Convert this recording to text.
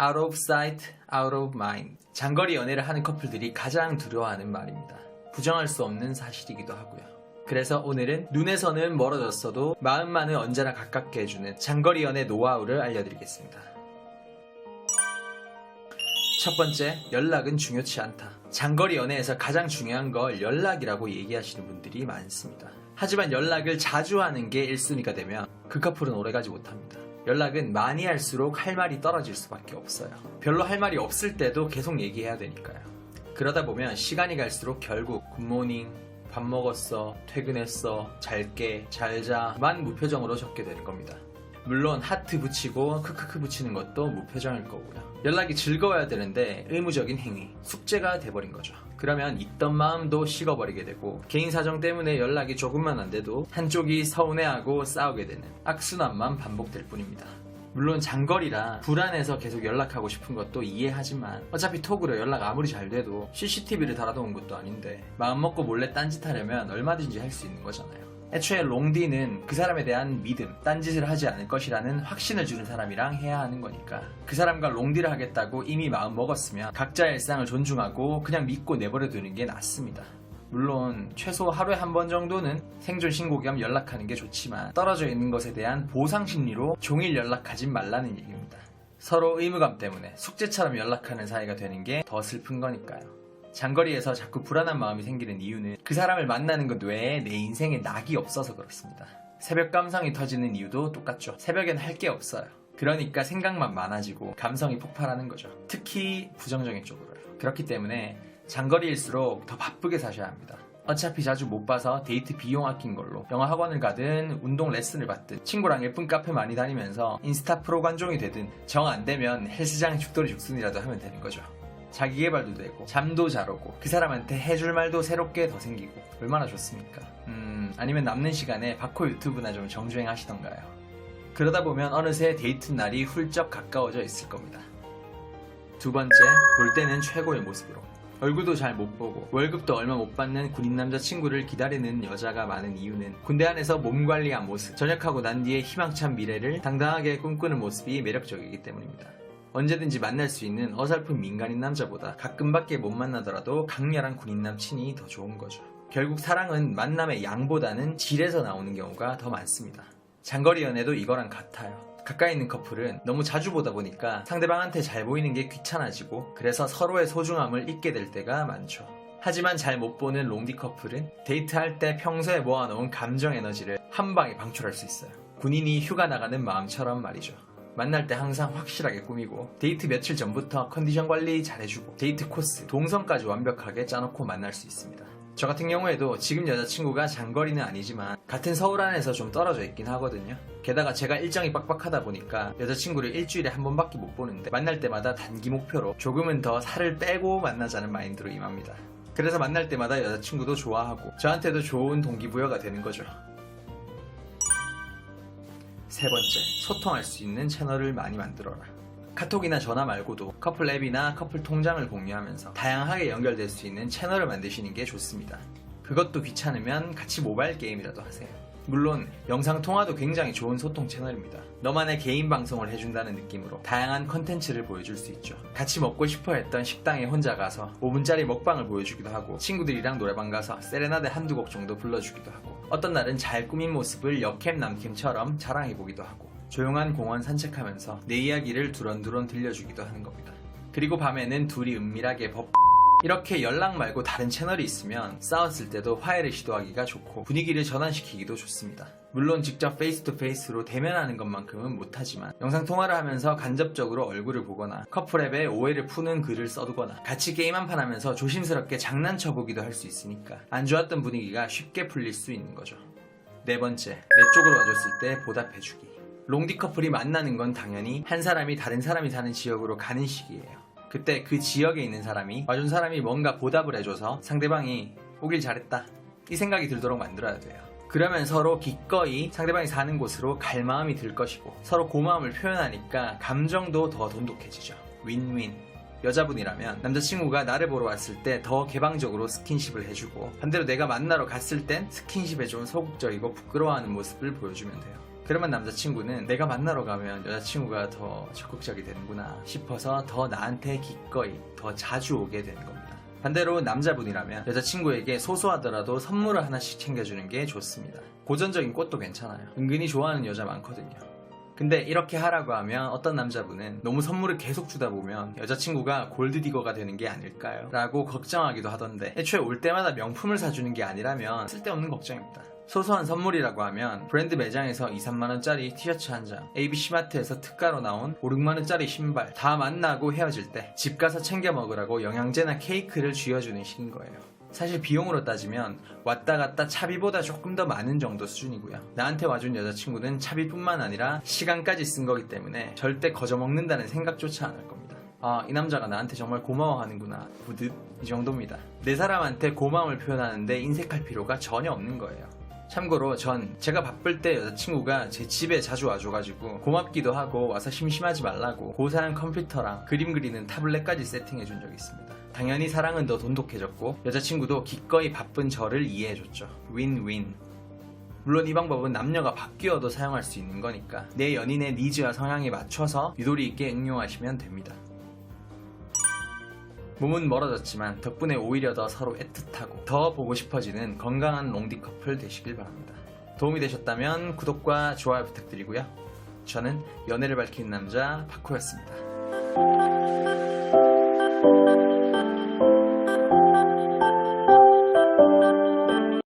out of sight, out of mind. 장거리 연애를 하는 커플들이 가장 두려워하는 말입니다. 부정할 수 없는 사실이기도 하고요. 그래서 오늘은 눈에서는 멀어졌어도 마음만은 언제나 가깝게 해주는 장거리 연애 노하우를 알려드리겠습니다. 첫 번째, 연락은 중요치 않다. 장거리 연애에서 가장 중요한 걸 연락이라고 얘기하시는 분들이 많습니다. 하지만 연락을 자주 하는 게 1순위가 되면 그 커플은 오래가지 못합니다. 연락은 많이 할수록 할 말이 떨어질 수밖에 없어요. 별로 할 말이 없을 때도 계속 얘기해야 되니까요. 그러다 보면 시간이 갈수록 결국 굿모닝, 밥 먹었어, 퇴근했어, 잘게, 잘자만 무표정으로 적게 되는 겁니다. 물론 하트 붙이고 크크크 붙이는 것도 무표정일 거고요. 연락이 즐거워야 되는데 의무적인 행위, 숙제가 돼버린 거죠. 그러면 있던 마음도 식어버리게 되고 개인 사정 때문에 연락이 조금만 안 돼도 한쪽이 서운해하고 싸우게 되는 악순환만 반복될 뿐입니다. 물론 장거리라 불안해서 계속 연락하고 싶은 것도 이해하지만 어차피 톡으로 연락 아무리 잘 돼도 CCTV를 달아놓은 것도 아닌데 마음먹고 몰래 딴짓하려면 얼마든지 할 수 있는 거잖아요. 애초에 롱디는 그 사람에 대한 믿음, 딴짓을 하지 않을 것이라는 확신을 주는 사람이랑 해야 하는 거니까 그 사람과 롱디를 하겠다고 이미 마음 먹었으면 각자의 일상을 존중하고 그냥 믿고 내버려 두는 게 낫습니다. 물론 최소 하루에 한 번 정도는 생존 신고 겸 연락하는 게 좋지만 떨어져 있는 것에 대한 보상 심리로 종일 연락하지 말라는 얘기입니다. 서로 의무감 때문에 숙제처럼 연락하는 사이가 되는 게 더 슬픈 거니까요. 장거리에서 자꾸 불안한 마음이 생기는 이유는 그 사람을 만나는 것 외에 내 인생에 낙이 없어서 그렇습니다. 새벽 감성이 터지는 이유도 똑같죠. 새벽엔 할 게 없어요. 그러니까 생각만 많아지고 감성이 폭발하는 거죠. 특히 부정적인 쪽으로요. 그렇기 때문에 장거리일수록 더 바쁘게 사셔야 합니다. 어차피 자주 못 봐서 데이트 비용 아낀 걸로 영어 학원을 가든 운동 레슨을 받든 친구랑 예쁜 카페 많이 다니면서 인스타 프로 관종이 되든 정 안 되면 헬스장 죽돌이 죽순이라도 하면 되는 거죠. 자기개발도 되고 잠도 잘 오고 그 사람한테 해줄 말도 새롭게 더 생기고 얼마나 좋습니까? 아니면 남는 시간에 바코 유튜브나 좀 정주행 하시던가요. 그러다 보면 어느새 데이트 날이 훌쩍 가까워져 있을 겁니다. 두 번째, 볼 때는 최고의 모습으로. 얼굴도 잘 못 보고 월급도 얼마 못 받는 군인 남자친구를 기다리는 여자가 많은 이유는 군대 안에서 몸 관리한 모습, 전역하고 난 뒤에 희망찬 미래를 당당하게 꿈꾸는 모습이 매력적이기 때문입니다. 언제든지 만날 수 있는 어설픈 민간인 남자보다 가끔밖에 못 만나더라도 강렬한 군인 남친이 더 좋은 거죠. 결국 사랑은 만남의 양보다는 질에서 나오는 경우가 더 많습니다. 장거리 연애도 이거랑 같아요. 가까이 있는 커플은 너무 자주 보다 보니까 상대방한테 잘 보이는 게 귀찮아지고 그래서 서로의 소중함을 잊게 될 때가 많죠. 하지만 잘 못 보는 롱디 커플은 데이트할 때 평소에 모아놓은 감정 에너지를 한 방에 방출할 수 있어요. 군인이 휴가 나가는 마음처럼 말이죠. 만날 때 항상 확실하게 꾸미고 데이트 며칠 전부터 컨디션 관리 잘해주고 데이트 코스, 동선까지 완벽하게 짜놓고 만날 수 있습니다. 저 같은 경우에도 지금 여자친구가 장거리는 아니지만 같은 서울 안에서 좀 떨어져 있긴 하거든요. 게다가 제가 일정이 빡빡하다 보니까 여자친구를 일주일에 한 번밖에 못 보는데 만날 때마다 단기 목표로 조금은 더 살을 빼고 만나자는 마인드로 임합니다. 그래서 만날 때마다 여자친구도 좋아하고 저한테도 좋은 동기부여가 되는 거죠. 세 번째, 소통할 수 있는 채널을 많이 만들어라. 카톡이나 전화 말고도 커플 앱이나 커플 통장을 공유하면서 다양하게 연결될 수 있는 채널을 만드시는 게 좋습니다. 그것도 귀찮으면 같이 모바일 게임이라도 하세요. 물론 영상통화도 굉장히 좋은 소통 채널입니다. 너만의 개인 방송을 해준다는 느낌으로 다양한 컨텐츠를 보여줄 수 있죠. 같이 먹고 싶어 했던 식당에 혼자 가서 5분짜리 먹방을 보여주기도 하고 친구들이랑 노래방 가서 세레나데 한두 곡 정도 불러주기도 하고 어떤 날은 잘 꾸민 모습을 여캠 남캠처럼 자랑해보기도 하고 조용한 공원 산책하면서 내 이야기를 두런두런 들려주기도 하는 겁니다. 그리고 밤에는 둘이 은밀하게 이렇게 연락 말고 다른 채널이 있으면 싸웠을 때도 화해를 시도하기가 좋고 분위기를 전환시키기도 좋습니다. 물론 직접 페이스 투 페이스로 대면하는 것만큼은 못하지만 영상통화를 하면서 간접적으로 얼굴을 보거나 커플앱에 오해를 푸는 글을 써두거나 같이 게임 한판 하면서 조심스럽게 장난쳐보기도 할 수 있으니까 안 좋았던 분위기가 쉽게 풀릴 수 있는 거죠. 네 번째, 내 쪽으로 와줬을 때 보답해주기. 롱디 커플이 만나는 건 당연히 한 사람이 다른 사람이 사는 지역으로 가는 시기예요. 그때 그 지역에 있는 사람이 와준 사람이 뭔가 보답을 해줘서 상대방이 오길 잘했다 이 생각이 들도록 만들어야 돼요. 그러면 서로 기꺼이 상대방이 사는 곳으로 갈 마음이 들 것이고 서로 고마움을 표현하니까 감정도 더 돈독해지죠. 윈윈. 여자분이라면 남자친구가 나를 보러 왔을 때 더 개방적으로 스킨십을 해주고 반대로 내가 만나러 갔을 땐 스킨십에 좀 소극적이고 부끄러워하는 모습을 보여주면 돼요. 그러면 남자친구는 내가 만나러 가면 여자친구가 더 적극적이 되는구나 싶어서 더 나한테 기꺼이 더 자주 오게 되는 겁니다. 반대로 남자분이라면 여자친구에게 소소하더라도 선물을 하나씩 챙겨주는 게 좋습니다. 고전적인 꽃도 괜찮아요. 은근히 좋아하는 여자 많거든요. 근데 이렇게 하라고 하면 어떤 남자분은 너무 선물을 계속 주다 보면 여자친구가 골드디거가 되는 게 아닐까요? 라고 걱정하기도 하던데, 애초에 올 때마다 명품을 사주는 게 아니라면 쓸데없는 걱정입니다. 소소한 선물이라고 하면 브랜드 매장에서 2, 3만원짜리 티셔츠 한 장, ABC마트에서 특가로 나온 5, 6만원짜리 신발, 다 만나고 헤어질 때 집 가서 챙겨 먹으라고 영양제나 케이크를 쥐어주는 식인 거예요. 사실 비용으로 따지면 왔다 갔다 차비보다 조금 더 많은 정도 수준이고요. 나한테 와준 여자친구는 차비뿐만 아니라 시간까지 쓴 거기 때문에 절대 거저먹는다는 생각조차 안 할 겁니다. 아, 이 남자가 나한테 정말 고마워하는구나, 부듯 이 정도입니다. 내 사람한테 고마움을 표현하는데 인색할 필요가 전혀 없는 거예요. 참고로 제가 바쁠 때 여자친구가 제 집에 자주 와줘가지고 고맙기도 하고 와서 심심하지 말라고 고사양 컴퓨터랑 그림 그리는 타블렛까지 세팅해준 적이 있습니다. 당연히 사랑은 더 돈독해졌고 여자친구도 기꺼이 바쁜 저를 이해해줬죠. 윈윈. 물론 이 방법은 남녀가 바뀌어도 사용할 수 있는 거니까 내 연인의 니즈와 성향에 맞춰서 유도리 있게 응용하시면 됩니다. 몸은 멀어졌지만 덕분에 오히려 더 서로 애틋하고 더 보고 싶어지는 건강한 롱디 커플 되시길 바랍니다. 도움이 되셨다면 구독과 좋아요 부탁드리고요. 저는 연애를 밝히는 남자 바코였습니다.